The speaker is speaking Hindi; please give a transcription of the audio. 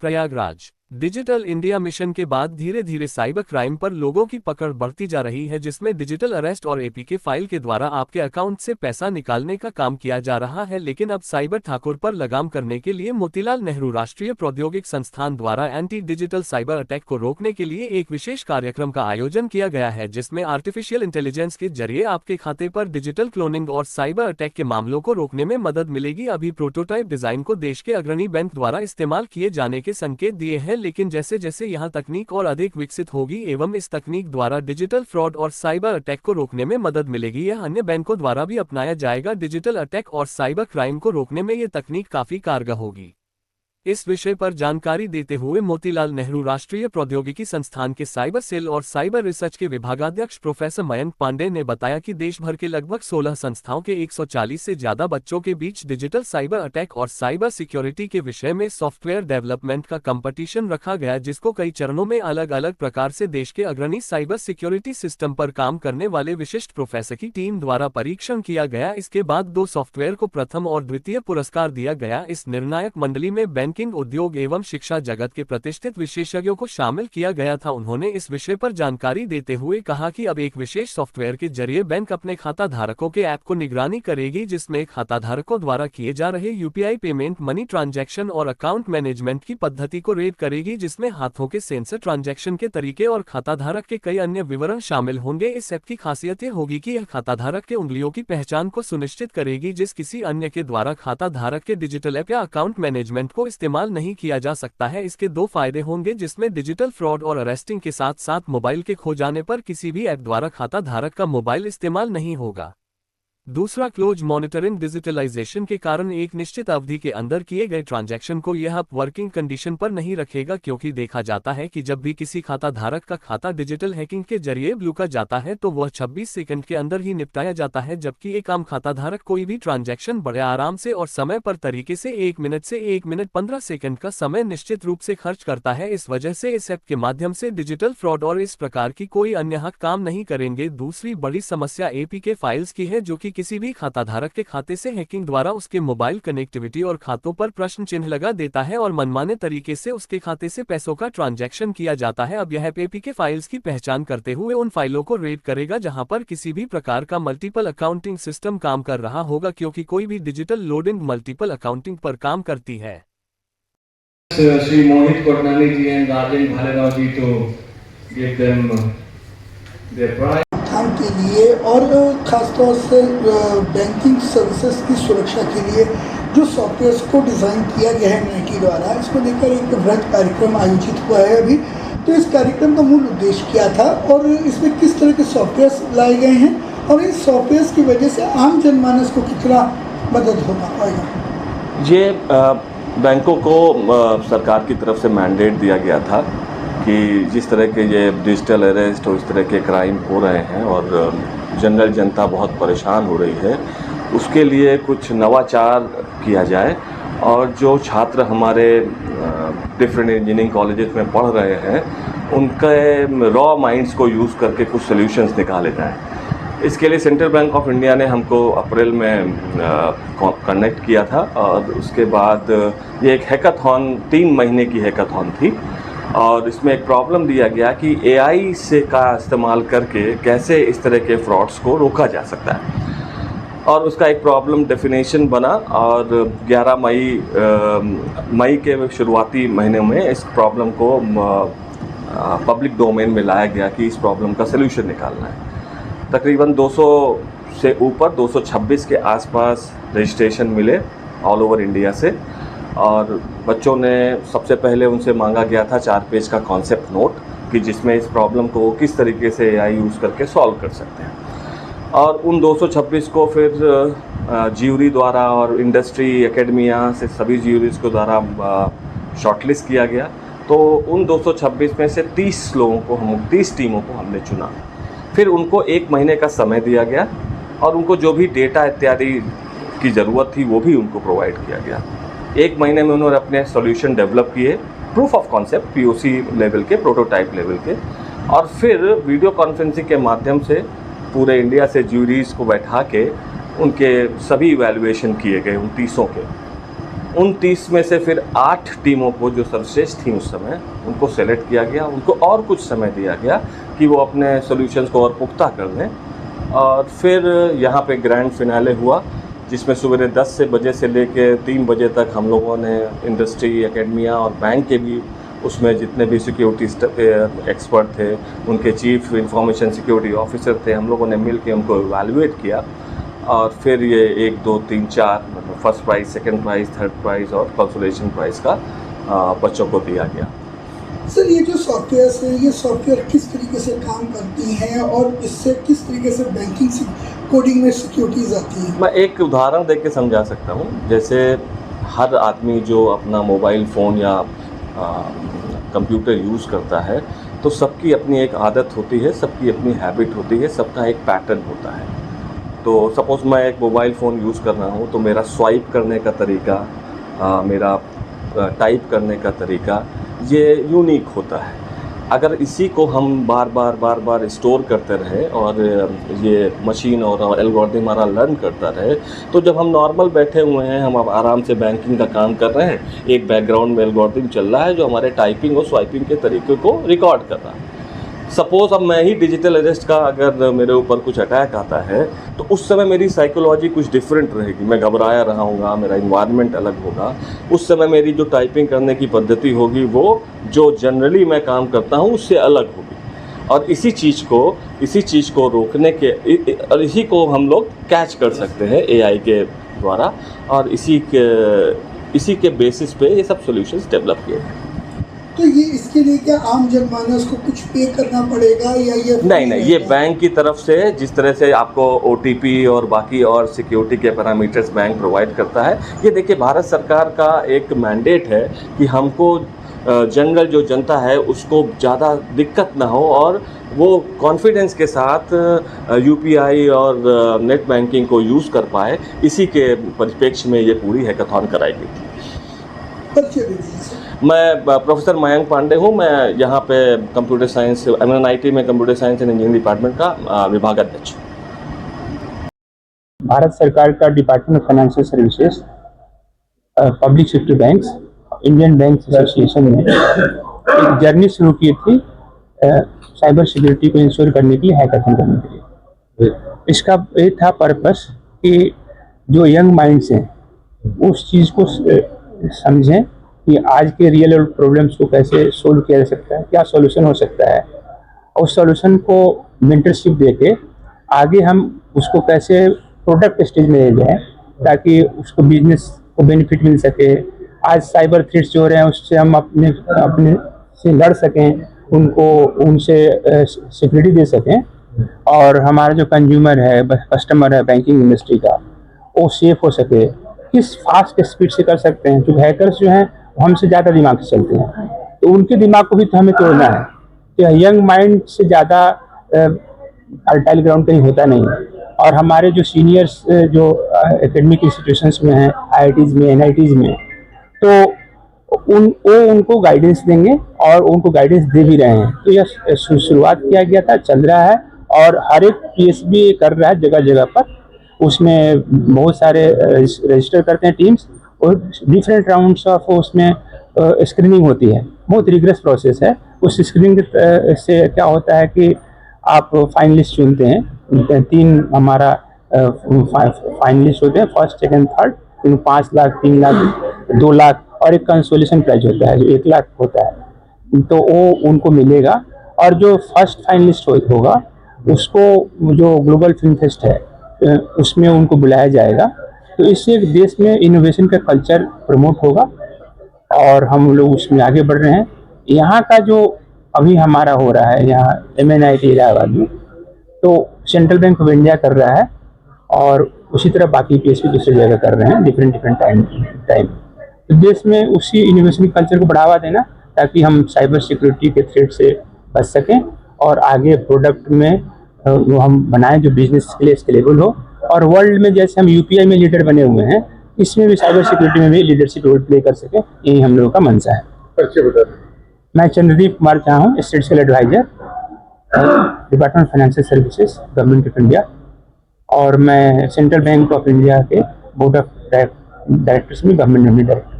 प्रयागराज डिजिटल इंडिया मिशन के बाद धीरे धीरे साइबर क्राइम पर लोगों की पकड़ बढ़ती जा रही है, जिसमें डिजिटल अरेस्ट और एपीके फाइल के द्वारा आपके अकाउंट से पैसा निकालने का काम किया जा रहा है। लेकिन अब साइबर ठाकुर पर लगाम करने के लिए मोतीलाल नेहरू राष्ट्रीय प्रौद्योगिक संस्थान द्वारा एंटी डिजिटल साइबर अटैक को रोकने के लिए एक विशेष कार्यक्रम का आयोजन किया गया है, जिसमें आर्टिफिशियल इंटेलिजेंस के जरिए आपके खाते पर डिजिटल क्लोनिंग और साइबर अटैक के मामलों को रोकने में मदद मिलेगी। अभी प्रोटोटाइप डिजाइन को देश के अग्रणी बैंक द्वारा इस्तेमाल किए जाने के संकेत दिए हैं, लेकिन जैसे जैसे यहां तकनीक और अधिक विकसित होगी एवं इस तकनीक द्वारा डिजिटल फ्रॉड और साइबर अटैक को रोकने में मदद मिलेगी, यह अन्य बैंकों द्वारा भी अपनाया जाएगा। डिजिटल अटैक और साइबर क्राइम को रोकने में यह तकनीक काफी कारगर होगी। इस विषय पर जानकारी देते हुए मोतीलाल नेहरू राष्ट्रीय प्रौद्योगिकी संस्थान के साइबर सेल और साइबर रिसर्च के विभागाध्यक्ष प्रोफेसर मयंक पांडे ने बताया कि देश भर के लगभग 16 संस्थाओं के 140 से ज्यादा बच्चों के बीच डिजिटल साइबर अटैक और साइबर सिक्योरिटी के विषय में सॉफ्टवेयर डेवलपमेंट का कंपटीशन रखा गया, जिसको कई चरणों में अलग अलग प्रकार से देश के अग्रणी साइबर सिक्योरिटी सिस्टम पर काम करने वाले विशिष्ट प्रोफेसर की टीम द्वारा परीक्षण किया गया। इसके बाद 2 सॉफ्टवेयर को प्रथम और द्वितीय पुरस्कार दिया गया। इस निर्णायक मंडली में बैंकिंग उद्योग एवं शिक्षा जगत के प्रतिष्ठित विशेषज्ञों को शामिल किया गया था। उन्होंने इस विषय पर जानकारी देते हुए कहा कि अब एक विशेष सॉफ्टवेयर के जरिए बैंक अपने खाता धारकों के ऐप को निगरानी करेगी, जिसमें खाता धारकों द्वारा किए जा रहे यूपीआई पेमेंट, मनी ट्रांजैक्शन और अकाउंट मैनेजमेंट की पद्धति को रेड करेगी, जिसमें हाथों के सेंसर ट्रांजैक्शन के तरीके और खाता धारक के कई अन्य विवरण शामिल होंगे। इस ऐप की खासियत यह होगी कि यह खाता धारक के उंगलियों की पहचान को सुनिश्चित करेगी, जिस किसी अन्य के द्वारा खाता धारक के डिजिटल ऐप या अकाउंट मैनेजमेंट को इस्तेमाल नहीं किया जा सकता है। इसके 2 फायदे होंगे, जिसमें डिजिटल फ्रॉड और अरेस्टिंग के साथ साथ मोबाइल के खो जाने पर किसी भी ऐप द्वारा खाता धारक का मोबाइल इस्तेमाल नहीं होगा। दूसरा, क्लोज मॉनिटरिंग। डिजिटलाइजेशन के कारण एक निश्चित अवधि के अंदर किए गए ट्रांजैक्शन को यह वर्किंग कंडीशन पर नहीं रखेगा, क्योंकि देखा जाता है कि जब भी किसी खाता धारक का खाता डिजिटल हैकिंग के जरिए ब्लूका जाता है तो वह 26 सेकंड के अंदर ही निपटाया जाता है, जबकि एक आम खाता धारक कोई भी ट्रांजैक्शन बड़े आराम से और समय पर तरीके से 1 मिनट से 1 मिनट 15 सेकंड का समय निश्चित रूप से खर्च करता है। इस वजह से इस ऐप के माध्यम से डिजिटल फ्रॉड और इस प्रकार की कोई अन्य हक काम नहीं करेंगे। दूसरी बड़ी समस्या एपीके फाइल्स की है, जो कि किसी भी खाता धारक के खाते से हैकिंग द्वारा उसके मोबाइल कनेक्टिविटी और खातों पर प्रश्न चिन्ह लगा देता है और मनमाने तरीके से उसके खाते से पैसों का ट्रांजैक्शन किया जाता है। अब यह एपीके फाइल्स की पहचान करते हुए उन फाइलों को रेड करेगा जहां पर किसी भी प्रकार का मल्टीपल अकाउंटिंग सिस्टम काम कर रहा होगा, क्योंकि कोई भी डिजिटल लोडिंग मल्टीपल अकाउंटिंग पर काम करती है। Shri Mohit Kotnani ji and Rajendra Bhalerao ji to give them their prize के लिए और ख़ासतौर से बैंकिंग सर्विसेज की सुरक्षा के लिए जो सॉफ्टवेयर्स को डिज़ाइन किया गया है नेटी द्वारा, इसको लेकर एक वृहद कार्यक्रम आयोजित हुआ है अभी। तो इस कार्यक्रम का मूल उद्देश्य क्या था और इसमें किस तरह के सॉफ्टवेयर्स लाए गए हैं और इन सॉफ्टवेयर्स की वजह से आम जनमानस को कितना मदद हो पाएगा? ये बैंकों को सरकार की तरफ से मैंडेट दिया गया था कि जिस तरह के ये डिजिटल अरेस्ट और इस तरह के क्राइम हो रहे हैं और जनरल जनता बहुत परेशान हो रही है, उसके लिए कुछ नवाचार किया जाए और जो छात्र हमारे डिफरेंट इंजीनियरिंग कॉलेजेस में पढ़ रहे हैं उनके रॉ माइंड्स को यूज़ करके कुछ सॉल्यूशंस निकाले जाएं। इसके लिए सेंट्रल बैंक ऑफ इंडिया ने हमको अप्रैल में कनेक्ट किया था और उसके बाद ये एक हैकाथॉन 3 महीने की हैकाथॉन थी और इसमें एक प्रॉब्लम दिया गया कि एआई से का इस्तेमाल करके कैसे इस तरह के फ्रॉड्स को रोका जा सकता है और उसका एक प्रॉब्लम डेफिनेशन बना और 11 मई के शुरुआती महीने में इस प्रॉब्लम को पब्लिक डोमेन में लाया गया कि इस प्रॉब्लम का सलूशन निकालना है। तकरीबन 200 से ऊपर 226 के आसपास रजिस्ट्रेशन मिले ऑल ओवर इंडिया से और बच्चों ने सबसे पहले उनसे मांगा गया था 4 पेज का कॉन्सेप्ट नोट कि जिसमें इस प्रॉब्लम को किस तरीके से एआई यूज़ करके सॉल्व कर सकते हैं और उन 226 को फिर ज्यूरी द्वारा और इंडस्ट्री एकेडमिया से सभी ज्यूरीज को द्वारा शॉर्टलिस्ट किया गया। तो उन 226 में से 30 टीमों को हमने चुना। फिर उनको 1 महीने का समय दिया गया और उनको जो भी डेटा इत्यादि की ज़रूरत थी वो भी उनको प्रोवाइड किया गया। 1 महीने में उन्होंने अपने सॉल्यूशन डेवलप किए, proof of concept POC level के, प्रोटोटाइप लेवल के, और फिर वीडियो कॉन्फ्रेंसिंग के माध्यम से पूरे इंडिया से ज्यूरीज को बैठा के उनके सभी इवैल्यूएशन किए गए 29 के। उन 30 में से फिर 8 टीमों को जो सर्वश्रेष्ठ थी उस समय उनको सेलेक्ट किया गया, उनको और कुछ समय दिया गया कि वो अपने सॉल्यूशंस को और पुख्ता कर लें। और फिर यहाँ पे ग्रैंड फिनाले हुआ जिसमें सुबह 10 बजे से लेकर 3 बजे तक हम लोगों ने इंडस्ट्री, एकेडमिया और बैंक के भी उसमें जितने भी सिक्योरिटी एक्सपर्ट थे, उनके चीफ इंफॉर्मेशन सिक्योरिटी ऑफिसर थे, हम लोगों ने मिल के उनको इवैल्यूएट किया। और फिर ये 1, 2, 3, 4 मतलब first prize, second prize, third prize और कंसोलेशन प्राइज़ का बच्चों को दिया गया। सर, ये जो सॉफ्टवेयर है, ये सॉफ्टवेयर किस तरीके से काम करती हैं और इससे किस तरीके से बैंकिंग कोडिंग में सिक्योरिटीज आती हैं? मैं एक उदाहरण दे के समझा सकता हूँ। जैसे हर आदमी जो अपना मोबाइल फ़ोन या कंप्यूटर यूज़ करता है तो सबकी अपनी एक आदत होती है, सबकी अपनी हैबिट होती है, सबका एक पैटर्न होता है। तो सपोज़ मैं एक मोबाइल फ़ोन यूज़ कर रहा हूँ तो मेरा स्वाइप करने का तरीका, मेरा टाइप करने का तरीका ये यूनिक होता है। अगर इसी को हम बार बार स्टोर करते रहे और ये मशीन और एल्गोरिथम हमारा लर्न करता रहे तो जब हम नॉर्मल बैठे हुए हैं, हम अब आराम से बैंकिंग का काम कर रहे हैं, एक बैकग्राउंड में एल्गोरिथम चल रहा है जो हमारे टाइपिंग और स्वाइपिंग के तरीके को रिकॉर्ड कर रहा है। सपोज़ अब मैं ही डिजिटल अरेस्ट का अगर मेरे ऊपर कुछ अटैक आता है तो उस समय मेरी साइकोलॉजी कुछ डिफरेंट रहेगी, मैं घबराया रहूँगा, मेरा इन्वायरमेंट अलग होगा। उस समय मेरी जो टाइपिंग करने की पद्धति होगी वो जो जनरली मैं काम करता हूँ उससे अलग होगी। और इसी चीज़ को रोकने के और इसी को हम लोग कैच कर सकते हैं AI के द्वारा, और इसी के बेसिस पे ये सब सॉल्यूशंस डेवलप किए हैं। तो ये इसके लिए क्या आम जनमानस को कुछ पे करना पड़ेगा या ये नहीं, ये बैंक की तरफ से जिस तरह से आपको OTP और बाकी और सिक्योरिटी के पैरामीटर्स बैंक प्रोवाइड करता है, ये देखिए भारत सरकार का एक मैंडेट है कि हमको जनरल जो जनता है उसको ज़्यादा दिक्कत ना हो और वो कॉन्फिडेंस के साथ UPI और नेट बैंकिंग को यूज़ कर पाए। इसी के परिप्रेक्ष्य में ये पूरी हैकाथॉन कराई गई थी। मैं प्रोफेसर मयंक पांडे हूँ। मैं यहाँ पे कंप्यूटर साइंस MNIT में computer science and engineering department का विभाग अध्यक्ष हूँ। भारत सरकार का department of financial services, public sector banks, Indian bank association ने एक जर्नी शुरू की थी साइबर सिक्योरिटी को इंश्योर करने के लिए, हैकाथन करने के लिए। इसका ये था पर्पस कि जो यंग माइंड्स हैं उस चीज़ को समझें कि आज के रियल वर्ल्ड प्रॉब्लम्स को कैसे सोल्व किया जा सकता है, क्या सॉल्यूशन हो सकता है, और उस सॉल्यूशन को मेंटरशिप देके आगे हम उसको कैसे प्रोडक्ट स्टेज में ले जाएं ताकि उसको बिजनेस को बेनिफिट मिल सके। आज साइबर थ्रेट्स जो हो रहे हैं उससे हम अपने से लड़ सकें, उनसे सिक्योरिटी दे सकें, और हमारा जो कंज्यूमर है, कस्टमर है बैंकिंग इंडस्ट्री का, वो सेफ हो सके। किस फास्ट स्पीड से कर सकते हैं, जो हैकर्स जो हैं हमसे ज़्यादा दिमाग से चलते हैं, तो उनके दिमाग को भी तो हमें तोड़ना है। तो यंग माइंड से ज़्यादा फर्टाइल ग्राउंड कहीं होता नहीं है। और हमारे जो सीनियर्स जो एकेडमिक इंस्टीट्यूशंस में हैं, IITs में, NITs में, तो उनको गाइडेंस देंगे और उनको गाइडेंस दे भी रहे हैं। तो यह शुरुआत किया गया था, चल रहा है, और हर एक PSB कर रहा है जगह जगह पर। उसमें बहुत सारे रजिस्टर करते हैं टीम्स, और डिफरेंट राउंड्स ऑफ उसमें स्क्रीनिंग होती है। बहुत रिग्रेस प्रोसेस है। उस स्क्रीनिंग से क्या होता है कि आप फाइनलिस्ट चुनते हैं। 3 हमारा फाइनलिस्ट होते हैं, first, second, third. 5 lakh, 3 lakh, 2 lakh और एक कंसोलेशन प्राइज होता है जो 1 लाख होता है, तो वो उनको मिलेगा। और जो फर्स्ट फाइनलिस्ट होगा उसको जो ग्लोबल फिल्म फेस्ट है उसमें उनको बुलाया जाएगा। तो इससे देश में इनोवेशन का कल्चर प्रमोट होगा और हम लोग उसमें आगे बढ़ रहे हैं। यहाँ का जो अभी हमारा हो रहा है यहाँ MNIT इलाहाबाद में, तो सेंट्रल बैंक ऑफ इंडिया कर रहा है और उसी तरह बाकी PSB दूसरी जगह कर रहे हैं, डिफरेंट टाइम। तो देश में उसी इनोवेशन कल्चर को बढ़ावा देना ताकि हम साइबर सिक्योरिटी के थ्रेट से बच सकें और आगे प्रोडक्ट में वो हम बनाएं जो बिजनेस के लिए स्केलेबल हो। और वर्ल्ड में जैसे हम UPI में लीडर बने हुए हैं, इसमें भी साइबर सिक्योरिटी में भी लीडरशिप रोल प्ले कर सकें, यही हम लोगों का मंशा है। मैं चंद्रदीप कुमार झा हूँ, statistical adviser, department of financial services, government of India, और मैं सेंट्रल बैंक ऑफ इंडिया के बोर्ड ऑफ डायरेक्टर्स में गवर्नमेंट डायरेक्टर।